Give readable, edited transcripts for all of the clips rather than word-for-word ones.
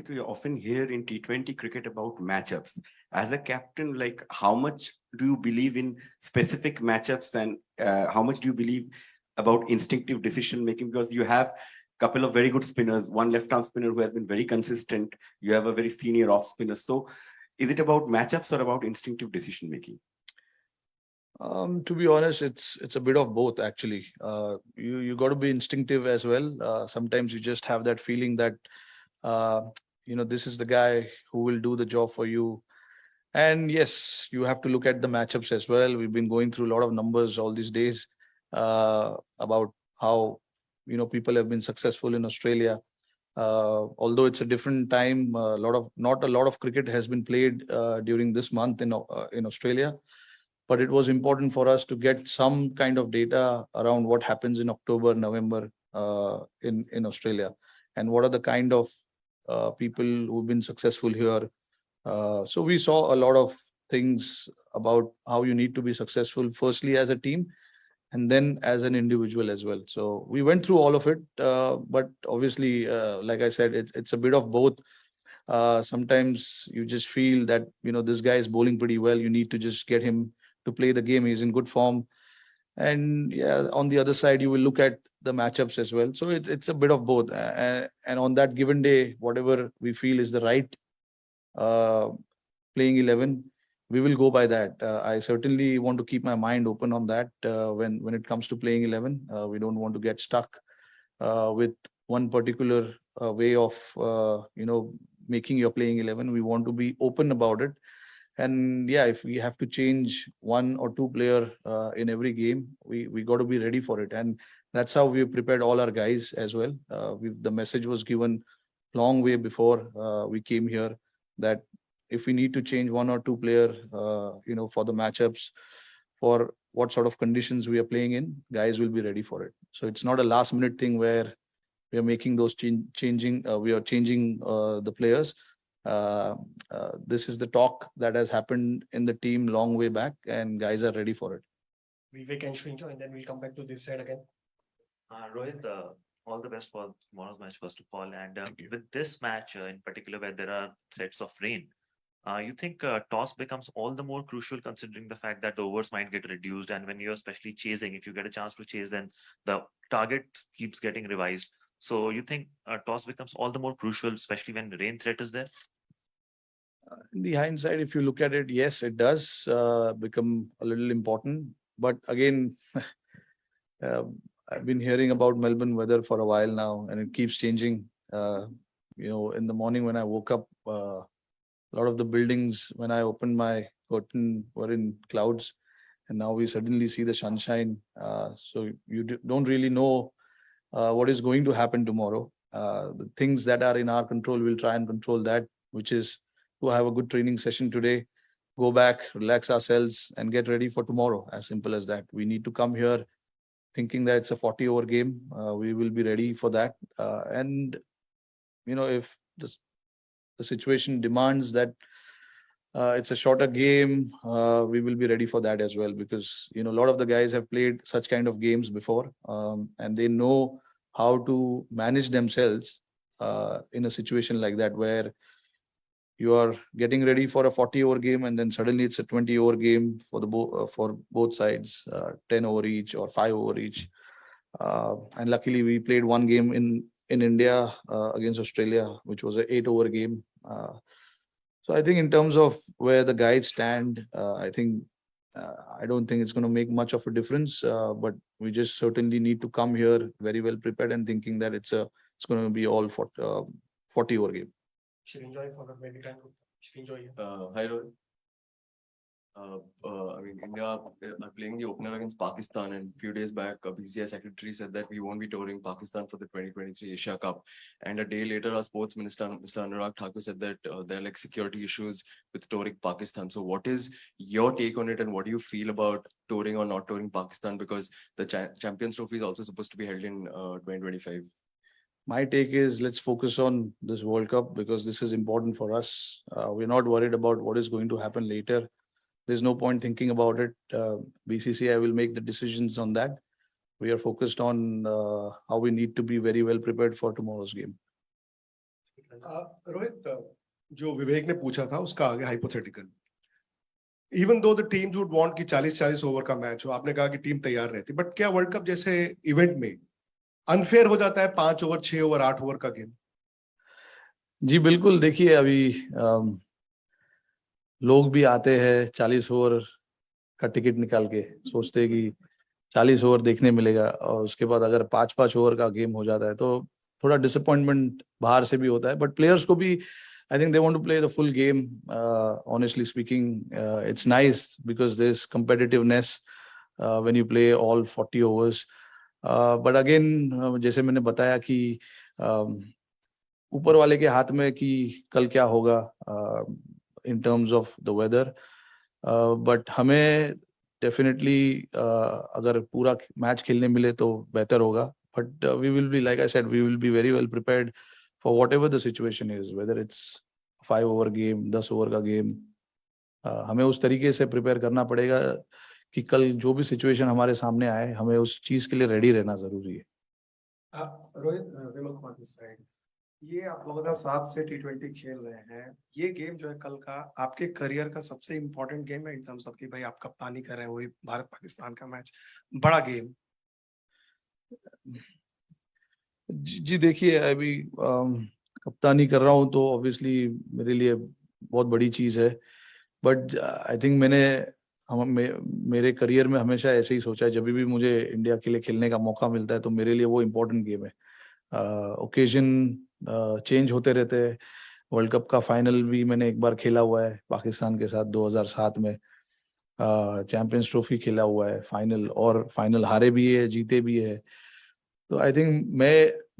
Rohit, we often hear in T20 cricket about matchups. As a captain, like how much do you believe in specific matchups, and how much do you believe about instinctive decision making? Because you have a couple of very good spinners, one left-arm spinner who has been very consistent. You have a very senior off spinner. So, is it about matchups or about instinctive decision making? To be honest, it's a bit of both actually. You got to be instinctive as well. Sometimes you just have that feeling that uh, this is the guy who will do the job for you. And yes, you have to look at the matchups as well. We've been going through a lot of numbers all these days about how people have been successful in Australia. Although it's a different time, not a lot of cricket has been played during this month in Australia. But it was important for us to get some kind of data around what happens in October, November in Australia, and what are the kind of people who've been successful here. So we saw a lot of things about how you need to be successful, firstly as a team, and then as an individual as well. So we went through all of it, but obviously, like I said, it's a bit of both. Sometimes you just feel that this guy is bowling pretty well. You need to just get him to play the game. He's in good form, and yeah, on the other side, you will look at the matchups as well. So it's a bit of both. And on that given day, whatever we feel is the right uh, playing 11, we will go by that. I certainly want to keep my mind open on that when it comes to playing 11. We don't want to get stuck with one particular way of making your playing 11. We want to be open about it. And yeah, if we have to change one or two player in every game, we got to be ready for it. And that's how we prepared all our guys as well. The message was given long way before we came here that if we need to change one or two player, for the matchups, for what sort of conditions we are playing in, guys will be ready for it. So it's not a last minute thing where we are making those changing. We are changing the players. This is the talk that has happened in the team long way back, and guys are ready for it. Vivek and Shrinjo, and then we'll come back to this side again. Rohit, all the best for tomorrow's match, first of all. And Thank you. with this match in particular, where there are threats of rain, you think toss becomes all the more crucial considering the fact that the overs might get reduced, and when you're especially chasing, if you get a chance to chase, then the target keeps getting revised. So you think toss becomes all the more crucial, especially when rain threat is there? In the hindsight, if you look at it, yes, it does become a little important. But again, uh, I've been hearing about Melbourne weather for a while now, and it keeps changing. In the morning when I woke up, a lot of the buildings, when I opened my curtain, were in clouds, and now we suddenly see the sunshine. So you don't really know what is going to happen tomorrow. The things that are in our control, we'll try and control that, which is to have a good training session today, go back, relax ourselves, and get ready for tomorrow. As simple as that. We need to come here thinking that it's a 40-over game. We will be ready for that. And if the situation demands that it's a shorter game, we will be ready for that as well, because a lot of the guys have played such kind of games before, and they know how to manage themselves in a situation like that, where you are getting ready for a 40-over game, and then suddenly it's a 20-over game for for both sides, 10 over each or 5 over each. And luckily, we played one game in India against Australia, which was an 8-over game. So I think in terms of where the guys stand, I don't think it's going to make much of a difference. But we just certainly need to come here very well prepared and thinking that it's going to be all 40-over game. Shrinjo, for maybe time. Shrinjo. Hi, Rohit. India are playing the opener against Pakistan, and a few days back, BCCI secretary said that we won't be touring Pakistan for the 2023 Asia Cup. And a day later, our sports minister, Mr. Anurag Thakur, said that there are security issues with touring Pakistan. So what is your take on it, and what do you feel about touring or not touring Pakistan? Because the Champions Trophy is also supposed to be held in 2025. My take is, let's focus on this World Cup, because this is important for us. We're not worried about what is going to happen later. There's no point thinking about it. BCCI will make the decisions on that. We are focused on how we need to be very well prepared for tomorrow's game. Rohit, जो विवेक ने पूछा था उसका आगे hypothetical, even though the teams would want कि 40-40 over का match हो, आपने कहा कि टीम तैयार रहती, बट क्या वर्ल्ड कप जैसे इवेंट में अनफेयर हो जाता है 5 ओवर, 6 ओवर, 8 ओवर का गेम? जी बिल्कुल, देखिए अभी लोग भी आते हैं 40 ओवर का टिकट निकाल के, सोचते हैं कि 40 ओवर देखने मिलेगा, और उसके बाद अगर 5-5 ओवर का गेम हो जाता है तो थोड़ा डिसअपॉइंटमेंट बाहर से भी होता है, बट प्लेयर्स को भी I think they want to play the full game. Honestly speaking, it's nice because there is competitiveness when you play all 40 overs. But again जैसे मैंने बताया कि ऊपर वाले के हाथ में कि कल क्या होगा in terms of the weather. But हमें डेफिनेटली अगर पूरा मैच खेलने मिले तो बेहतर होगा. But we will be, like I said, we will be very well prepared for whatever the situation is, whether it's 5 over game, 10 over का गेम. हमें उस तरीके से प्रिपेयर करना पड़ेगा कि कल जो भी सिचुएशन हमारे सामने आए, हमें उस चीज के लिए रेडी रहना जरूरी है. रोहित, विमल कुमार दिस साइड, ये आप 2007 से T20 खेल रहे हैं, ये गेम जो है कल का आपके करियर का सबसे इम्पोर्टेंट गेम है इन टर्म्स ऑफ कि भाई आप कप्तानी कर रहे हैं, वही भारत पाकिस्तान का मैच, बड़ा गेम. जी देखिए, अभी कप्तानी कर रहा हूँ तो ऑब्वियसली मेरे लिए बहुत बड़ी चीज है. बट आई थिंक मेरे करियर में हमेशा ऐसे ही सोचा है, जब भी मुझे इंडिया के लिए खेलने का मौका मिलता है तो मेरे लिए वो इम्पोर्टेंट गेम है. ओकेजन चेंज होते रहते हैं. वर्ल्ड कप का फाइनल भी मैंने एक बार खेला हुआ है पाकिस्तान के साथ 2007 में. चैंपियंस ट्रॉफी खेला हुआ है फाइनल, और फाइनल हारे भी है, जीते भी है. तो आई थिंक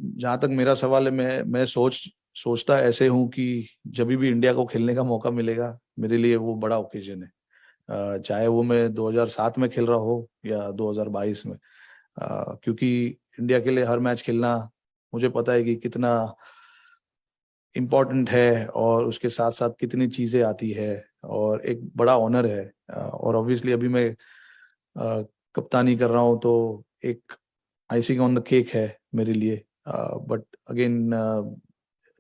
जहाँ तक मेरा सवाल है, मैं सोचता ऐसे हूँ कि जब भी इंडिया को खेलने का मौका मिलेगा, मेरे लिए वो बड़ा ओकेजन है. चाहे वो मैं 2007 में खेल रहा हो या 2022 में, क्योंकि इंडिया के लिए हर मैच खेलना मुझे पता है कि कितना इम्पोर्टेंट है, और उसके साथ साथ कितनी चीज़ें आती है, और एक बड़ा ऑनर है. और ऑब्वियसली अभी मैं कप्तानी कर रहा हूँ तो एक आइसिंग ऑन द केक है मेरे लिए. बट अगेन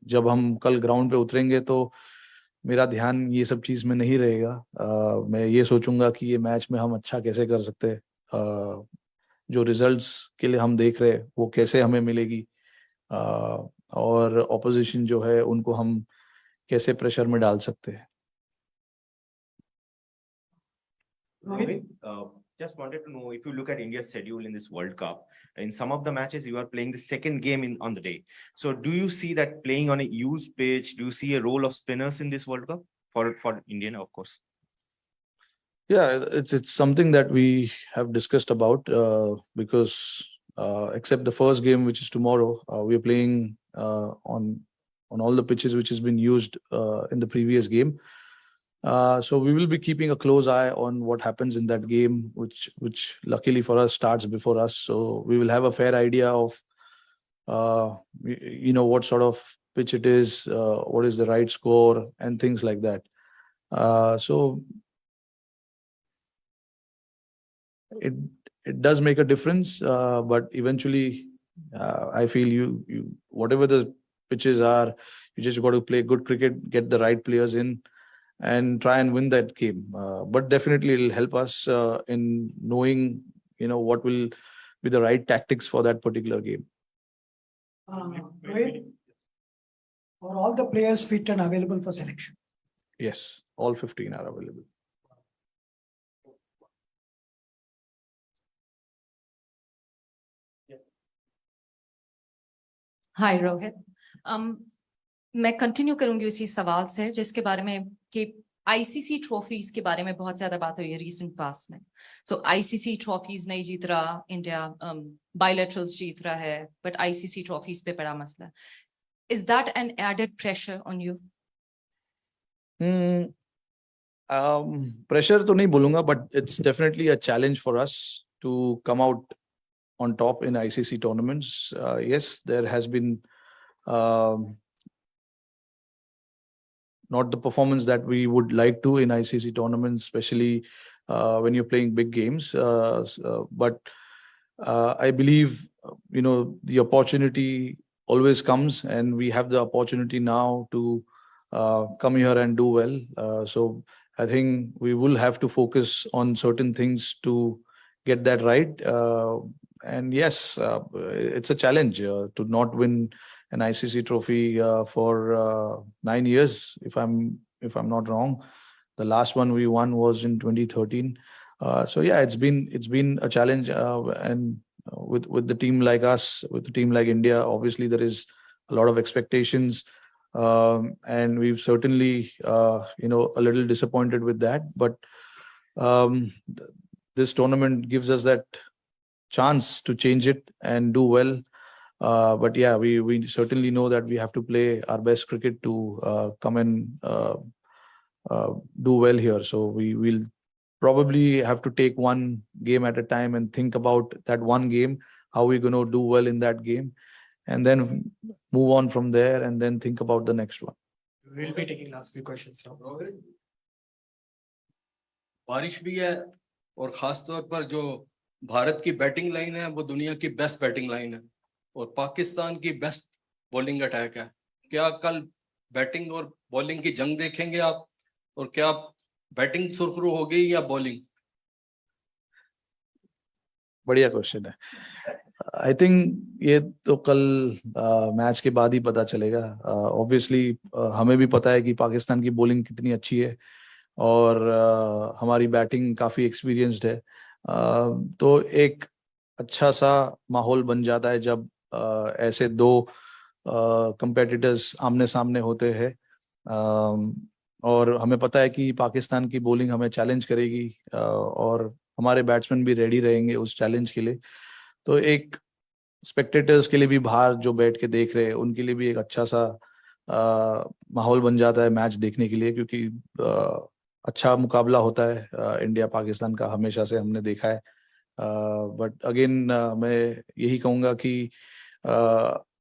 जब हम कल ग्राउंड पे उतरेंगे तो मेरा ध्यान ये सब चीज़ में नहीं रहेगा. मैं ये सोचूंगा कि ये मैच में हम अच्छा कैसे कर सकते हैं, जो रिजल्ट्स के लिए हम देख रहे हैं वो कैसे हमें मिलेगी, और ऑपोजिशन जो है उनको हम कैसे प्रेशर में डाल सकते हैं. Rohit, just wanted to know, if you look at India's schedule in this World Cup, in some of the matches you are playing the second game on the day. So do you see that playing on a used pitch? Do you see a role of spinners in this World Cup for Indian, of course? Yeah, it's something that we have discussed about, because except the first game, which is tomorrow, we are playing on all the pitches which has been used in the previous game. So we will be keeping a close eye on what happens in that game, which luckily for us starts before us. So we will have a fair idea of what sort of pitch it is, what is the right score, and things like that. So it does make a difference, but eventually I feel you whatever the pitches are, you just got to play good cricket, get the right players in, and try and win that game. But definitely it'll help us in knowing what will be the right tactics for that particular game. Rohit, are all the players fit and available for selection? Yes, all 15 are available. हाय रोहित, मैं continue करूंगी उसी सवाल से जिसके बारे में कि ICC trophies के बारे में बहुत ज्यादा बात हुई है रीसेंट पास्ट में. सो आईसीसी ट्रॉफीज नहीं जीत रहा इंडिया, बायलैटरल्स जीत रहा है, बट आईसीसी ट्रॉफीज पे बड़ा मसला है. Is that an added pressure on you? Pressure तो नहीं बोलूंगा, but it's definitely a challenge for us to come out on top in ICC tournaments. Yes, there has been not the performance that we would like to in ICC tournaments, especially when you're playing big games. But I believe, the opportunity always comes, and we have the opportunity now to come here and do well. So I think we will have to focus on certain things to get that right. And yes, it's a challenge to not win an ICC trophy for 9 years, if I'm not wrong. The last one we won was in 2013. So yeah, it's been a challenge, and with the team like us, with the team like India, obviously there is a lot of expectations, and we've certainly a little disappointed with that. But this tournament gives us that chance to change it and do well. But yeah, we certainly know that we have to play our best cricket to come and do well here. So we will probably have to take one game at a time and think about that one game, how we're going to do well in that game, and then move on from there, and then think about the next one. We'll be taking last few questions now. Rohit, बारिश भी है और खास तौर पर जो भारत की batting line है वो दुनिया की बेस्ट बैटिंग लाइन है और पाकिस्तान की बेस्ट बॉलिंग अटैक है। क्या कल बैटिंग और बॉलिंग की जंग देखेंगे आप, और क्या बैटिंग सुरखरू होगी या बॉलिंग? बढ़िया क्वेश्चन है। आई थिंक ये तो कल मैच के बाद ही पता चलेगा। ऑब्वियसली हमें भी पता है कि पाकिस्तान की बॉलिंग कितनी अच्छी है और हमारी बैटिंग काफी एक्सपीरियंस्ड है। तो एक अच्छा सा माहौल बन जाता है जब ऐसे दो कंपेटिटर्स आमने सामने होते हैं, और हमें पता है कि पाकिस्तान की बॉलिंग हमें चैलेंज करेगी और हमारे बैट्समैन भी रेडी रहेंगे उस चैलेंज के लिए। तो एक स्पेक्टेटर्स के लिए भी बाहर जो बैठ के देख रहे हैं उनके लिए भी एक अच्छा सा माहौल बन जाता है मैच देखने के लिए, क्योंकि अच्छा मुकाबला होता है इंडिया पाकिस्तान का, हमेशा से हमने देखा है। बट अगेन मैं यही कहूँगा कि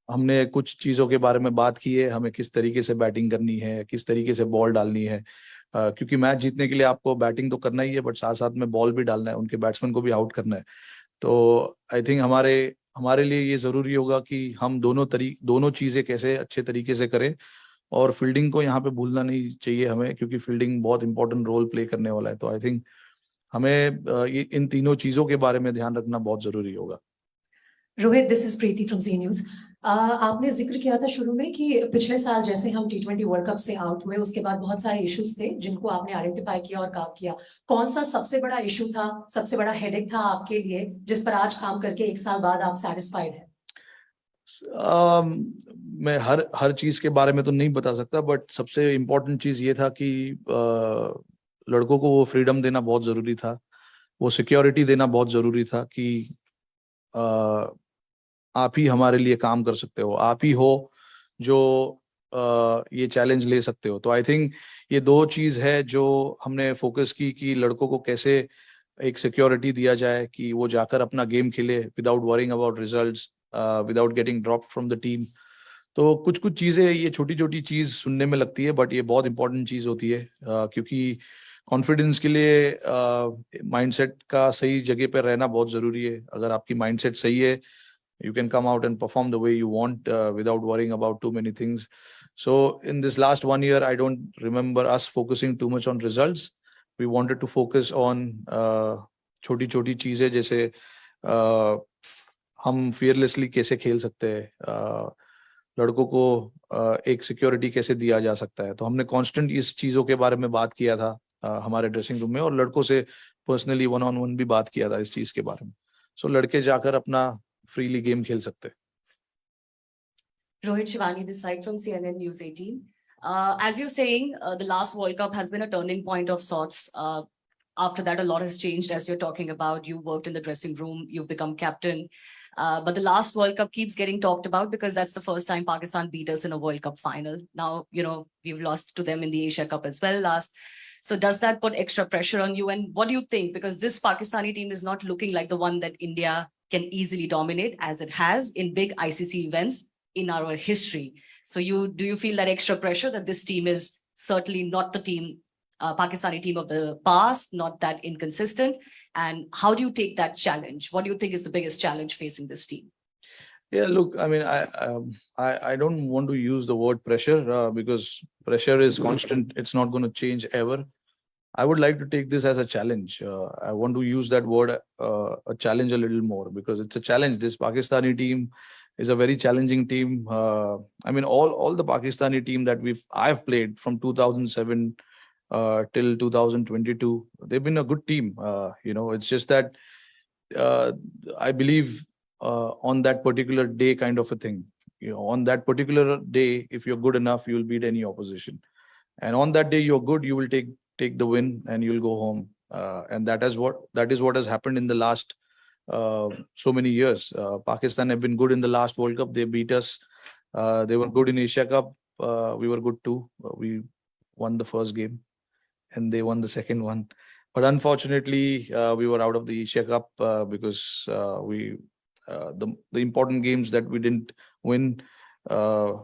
हमने कुछ चीज़ों के बारे में बात की है, हमें किस तरीके से बैटिंग करनी है, किस तरीके से बॉल डालनी है, क्योंकि मैच जीतने के लिए आपको बैटिंग तो करना ही है बट साथ साथ में बॉल भी डालना है, उनके बैट्समैन को भी आउट करना है। तो आई थिंक हमारे लिए ये ज़रूरी होगा कि हम दोनों चीज़ें कैसे अच्छे तरीके से करें, और फील्डिंग को यहाँ पे भूलना नहीं चाहिए हमें, क्योंकि फील्डिंग बहुत इंपॉर्टेंट रोल प्ले करने वाला है। तो आई थिंक हमें इन तीनों चीज़ों के बारे में ध्यान रखना बहुत ज़रूरी होगा। Rohit, this is Preeti from Zee News. आपने जिक्र किया था शुरू में कि पिछले साल जैसे हम T20 वर्ल्ड कप से आउट हुए, उसके बाद बहुत सारे इश्यूज थे जिनको आपने आइडेंटिफाई किया और काम किया। कौन सा सबसे बड़ा इशू था, सबसे बड़ा हेडेक था आपके लिए, जिस पर आज काम करके 1 साल बाद आप सेटिस्फाइड हैं? मैं हर चीज के बारे में तो नहीं बता सकता, बट सबसे इम्पोर्टेंट चीज ये था कि लड़कों को वो फ्रीडम देना बहुत जरूरी था, वो सिक्योरिटी देना बहुत जरूरी था कि आप ही हमारे लिए काम कर सकते हो, आप ही हो जो ये चैलेंज ले सकते हो। तो आई थिंक ये दो चीज है जो हमने फोकस की कि लड़कों को कैसे एक सिक्योरिटी दिया जाए कि वो जाकर अपना गेम खेले without worrying about results, without getting drop from the team. तो कुछ चीजें, ये छोटी छोटी चीज सुनने में लगती है बट ये बहुत इंपॉर्टेंट चीज होती है, क्योंकि कॉन्फिडेंस के लिए माइंडसेट का सही जगह पर रहना बहुत जरूरी है। अगर आपकी माइंडसेट सही है, you can come out and perform the way you want without worrying about too many things. So in this last 1 year, I don't remember us focusing too much on results. We wanted to focus on छोटी छोटी चीजें, जैसे हम fearlessly कैसे खेल सकते हैं, लड़कों को एक सिक्योरिटी कैसे दिया जा सकता है। तो हमने कांस्टेंट इस चीजों के बारे में बात किया था हमारे ड्रेसिंग रूम में, और लड़कों से पर्सनली 1-on-1 भी बात किया था इस चीज के बारे में। सो लड़के जाकर अपना freely game खेल सकते। Rohit, Shivani this side from CNN News 18. As you're saying, the last World Cup has been a turning point of sorts. After that, a lot has changed, as you're talking about. You worked in the dressing room, you've become captain. But the last World Cup keeps getting talked about because that's the first time Pakistan beat us in a World Cup final. Now, we've lost to them in the Asia Cup as well last. So does that put extra pressure on you? And what do you think? Because this Pakistani team is not looking like the one that India can easily dominate as it has in big ICC events in our history. So do you feel that extra pressure that this team is certainly not the team, Pakistani team of the past, not that inconsistent? And how do you take that challenge? What do you think is the biggest challenge facing this team? Yeah, look, I mean, I don't want to use the word pressure because pressure is constant. It's not going to change ever. I would like to take this as a challenge. I want to use that word, a challenge, a little more because it's a challenge. This Pakistani team is a very challenging team. I mean, all the Pakistani team that I've played from 2007 till 2022, they've been a good team. It's just that uh, I believe on that particular day, kind of a thing. On that particular day, if you're good enough, you'll beat any opposition. And on that day, you're good, you will take the win and you'll go home. And that is what has happened in the last so many years. Pakistan have been good in the last World Cup. They beat us. They were good in Asia Cup. We were good too. We won the first game and they won the second one. But unfortunately, we were out of the Asia Cup because the important games that we didn't win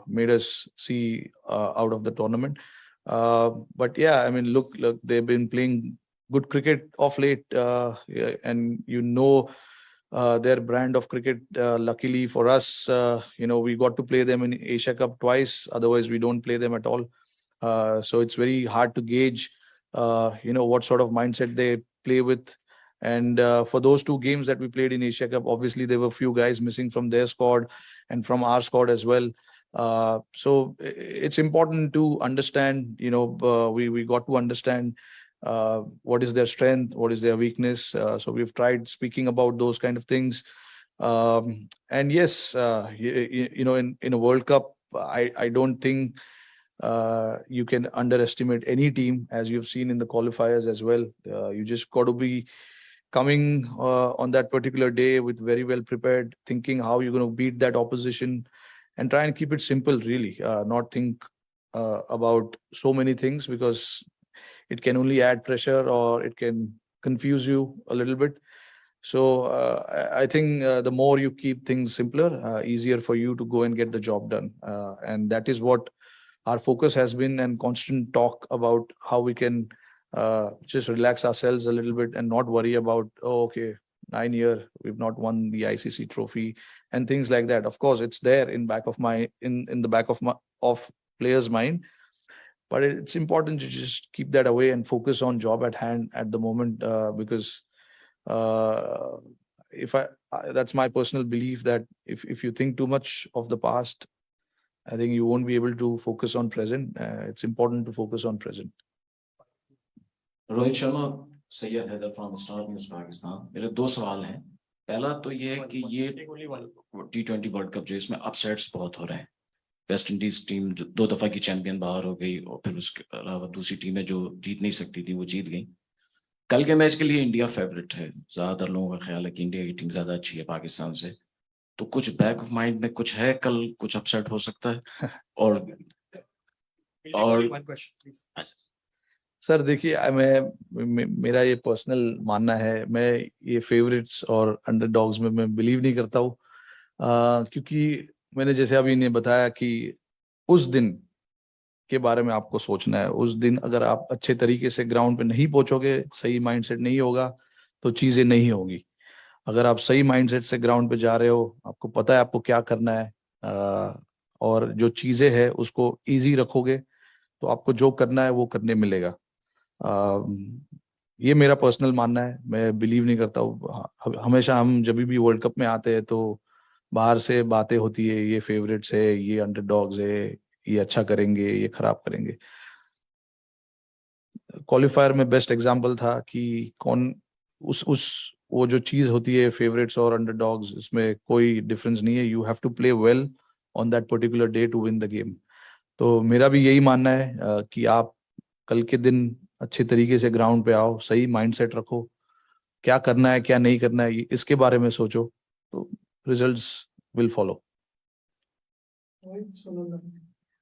made us see out of the tournament. But yeah, I mean, look, they've been playing good cricket of late, yeah, and their brand of cricket. Luckily for us, we got to play them in Asia Cup twice. Otherwise, we don't play them at all. So it's very hard to gauge, what sort of mindset they play with. And for those two games that we played in Asia Cup, obviously there were a few guys missing from their squad and from our squad as well. So it's important to understand, we got to understand what is their strength, what is their weakness. So we've tried speaking about those kind of things. And yes, in a World Cup, I don't think you can underestimate any team, as you've seen in the qualifiers as well. You just got to be coming on that particular day with very well prepared, thinking how you're going to beat that opposition and try and keep it simple, really. Not think about so many things because it can only add pressure or it can confuse you a little bit. So I think the more you keep things simpler, easier for you to go and get the job done. And that is what our focus has been, and constant talk about how we can just relax ourselves a little bit and not worry about, oh, okay, 9 years we've not won the ICC trophy and things like that. Of course, it's there in the back of players' mind, but it's important to just keep that away and focus on job at hand at the moment, because that's my personal belief, that if you think too much of the past, I think you won't be able to focus on present. It's important to focus on present. Rohit Sharma, Syed Haider from Star News Pakistan. मेरे दो सवाल हैं। पहला तो ये है कि ये T20 वर्ल्ड कप जो इसमें अपसेट्स बहुत हो रहे हैं। वेस्ट इंडीज टीम जो 2 दफा की चैंपियन बाहर हो गई और फिर उसके अलावा दूसरी टीमें जो जीत नहीं सकती थी वो जीत गई। कल के मैच के लिए इंडिया फेवरेट है। ज्यादातर लोगों का ख्याल है कि इंडिया की टीम ज्यादा अच्छी है पाकिस्तान से। तो कुछ बैक ऑफ माइंड में कुछ है, कल कुछ अपसेट हो सकता है? और सर देखिए, मेरा ये पर्सनल मानना है, मैं ये फेवरेट्स और अंडरडॉग्स में मैं बिलीव नहीं करता हूँ, क्योंकि मैंने जैसे अभी इन्हें बताया कि उस दिन के बारे में आपको सोचना है। उस दिन अगर आप अच्छे तरीके से ग्राउंड पे नहीं पहुंचोगे, सही माइंडसेट नहीं होगा, तो चीजें नहीं होगी। अगर आप सही माइंडसेट से ग्राउंड पे जा रहे हो, आपको पता है आपको क्या करना है, और जो चीजें हैं उसको इजी रखोगे, तो आपको जो करना है वो करने मिलेगा। ये मेरा पर्सनल मानना है, मैं बिलीव नहीं करता हूँ। हमेशा हम जब भी वर्ल्ड कप में आते हैं तो बाहर से बातें होती है, ये फेवरेट्स है, ये अंडरडॉग्स है, ये अच्छा करेंगे, ये खराब करेंगे। क्वालिफायर में बेस्ट एग्जांपल था कि कौन वो जो चीज होती है फेवरेट्स और अंडरडॉग्स, इसमें कोई डिफरेंस नहीं है। You have to play well on that particular day to win the game. तो मेरा भी यही मानना है कि आप कल के दिन अच्छे तरीके से ग्राउंड पे आओ, सही माइंडसेट रखो, क्या करना है क्या नहीं करना है इसके बारे में सोचो, तो results will follow.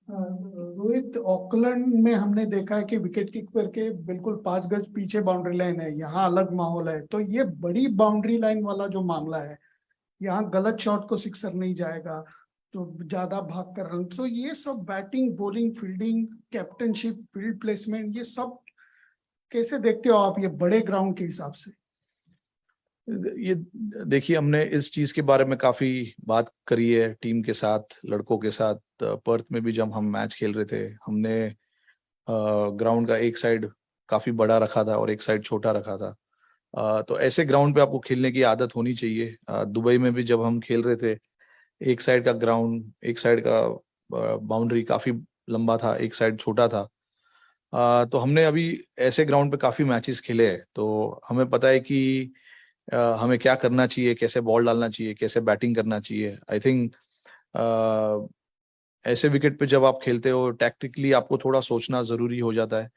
Rohit, Auckland में हमने देखा है कि विकेट कीपर के बिल्कुल 5 गज पीछे बाउंड्री लाइन है, यहाँ अलग माहौल है। तो ये बड़ी बाउंड्री लाइन वाला जो मामला है, यहाँ गलत शॉट को सिक्सर नहीं जाएगा, तो ज्यादा भाग कर रन, तो ये सब batting, bowling, fielding, captainship, field placement, ये सब कैसे देखते हो आप ये बड़े ग्राउंड के हिसाब से? ये देखिए, हमने इस चीज के बारे में काफी बात करी है टीम के साथ, लड़कों के साथ। पर्थ में भी जब हम मैच खेल रहे थे, हमने ग्राउंड का एक साइड काफी बड़ा रखा था और एक साइड छोटा रखा था। तो ऐसे ग्राउंड पे आपको खेलने की आदत होनी चाहिए। दुबई में भी जब हम खेल रहे थे, एक साइड का ग्राउंड, एक साइड का बाउंड्री काफी लंबा था, एक साइड छोटा था। तो हमने अभी ऐसे ग्राउंड पे काफी मैचेस खेले हैं, तो हमें पता है कि हमें क्या करना चाहिए, कैसे बॉल डालना चाहिए, कैसे बैटिंग करना चाहिए। आई थिंक ऐसे विकेट पे जब आप खेलते हो, टैक्टिकली आपको थोड़ा सोचना जरूरी हो जाता है।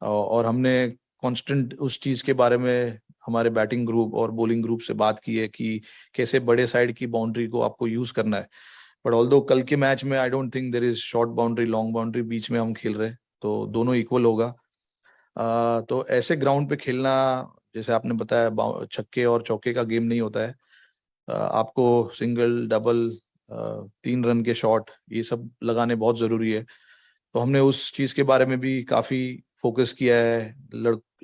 और हमने कांस्टेंट उस चीज के बारे में हमारे बैटिंग ग्रुप और बॉलिंग ग्रुप से बात की है कि कैसे बड़े साइड की बाउंड्री को आपको यूज करना है। बट ऑल्दो कल के मैच में I don't think there is short boundary, long boundary, बीच में हम खेल रहे हैं, तो दोनों इक्वल होगा। तो ऐसे ग्राउंड पे खेलना, जैसे आपने बताया, छक्के और चौके का गेम नहीं होता है। आपको सिंगल, डबल, 3 रन के शॉट, ये सब लगाने बहुत जरूरी है। तो हमने उस चीज के बारे में भी काफी फोकस किया है।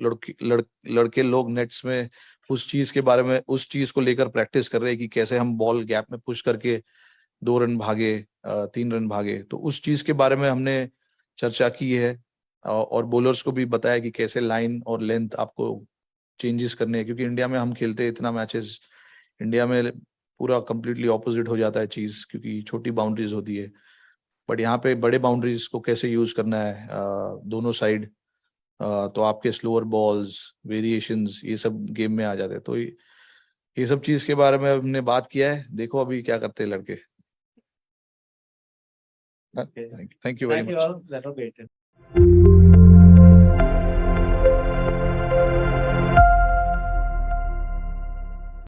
लड़के लोग नेट्स में उस चीज के बारे में, उस चीज को लेकर प्रैक्टिस कर रहे हैं कि कैसे हम बॉल गैप में पुश करके 2 रन भागे, 3 रन भागे। तो उस चीज के बारे में हमने चर्चा की है। और बॉलर्स को भी बताया कि कैसे लाइन और लेंथ आपको चेंजेस करने हैं, क्योंकि इंडिया में हम खेलते हैं इतना मैचेस, इंडिया में पूरा कंप्लीटली ऑपोजिट हो जाता है चीज, क्योंकि छोटी बाउंड्रीज होती है। बट यहाँ पे बड़े बाउंड्रीज को कैसे यूज करना है, दोनों साइड, तो आपके स्लोअर बॉल्स, वेरिएशंस, ये सब गेम में आ जाते हैं। तो ये सब चीज के बारे में हमने बात किया है। देखो अभी क्या करते हैं लड़के। Thank you very much.